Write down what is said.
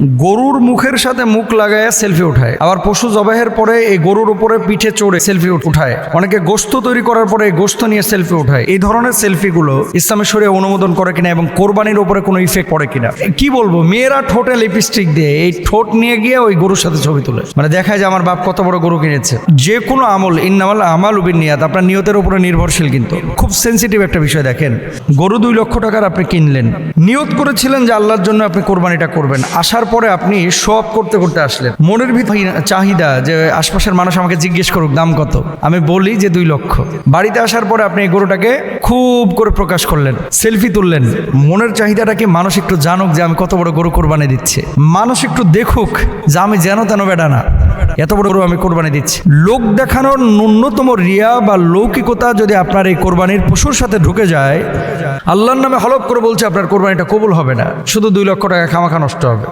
গরুর মুখের সাথে মুখ লাগায় সেলফি উঠায়, আবার পশু জবাহের পরে এই গরুর উপরে পিঠে চড়ে সেলফি উঠায়, অনেকে গোশত তৈরি করার পরে এই গোশত নিয়ে সেলফি উঠায়। এই ধরনের সেলফিগুলো ইসলামের শরীয়ত অনুমোদন করে কিনা এবং কোরবানির উপরে কোনো ইফেক্ট পড়ে কিনা। কি বলবো, মেয়েরা ঠোঁটে লিপস্টিক দিয়ে এই ঠোঁট নিয়ে গিয়ে ওই গরুর সাথে ছবি তুলে, মানে দেখায় যে আমার বাপ কত বড় গরু কিনেছে। যে কোনো আমল ইন্নামাল আমালু বিন্নিয়াত, আপনার নিয়তের উপরে নির্ভরশীল। কিন্তু খুব সেনসিটিভ একটা বিষয়। দেখেন, গরু 2 লক্ষ টাকার আপনি কিনলেন, নিয়ত করেছিলেন যে আল্লাহর জন্য আপনি কোরবানিটা করবেন। আসার পরে আপনি শপ করতে করতে আসলেন, মনের ভিতরে চাহিদা যে আশপাশের মানুষ আমাকে জিজ্ঞেস করুক দাম কত, আমি বলি যে 2 লক্ষ। বাড়িতে আসার পরে আপনি এই গরুটাকে খুব করে প্রকাশ করলেন, সেলফি তুললেন। মনের চাহিদাটা কি মানুষ একটু জানুক যে আমি কত বড় গরু কোরবানি দিচ্ছে, মানুষ একটু দেখুক যে আমি যেন তেন বেডা না, এত বড় গরু আমি কোরবানি দিচ্ছি। লোক দেখানোর ন্যূনতম রিয়া বা লৌকিকতা যদি আপনার এই কোরবানির পশুর সাথে ঢুকে যায়, আল্লাহর নামে হলফ করে বলছে আপনার কোরবানিটা কবুল হবে না, শুধু 2 লক্ষ টাকা খামাখা নষ্ট হবে।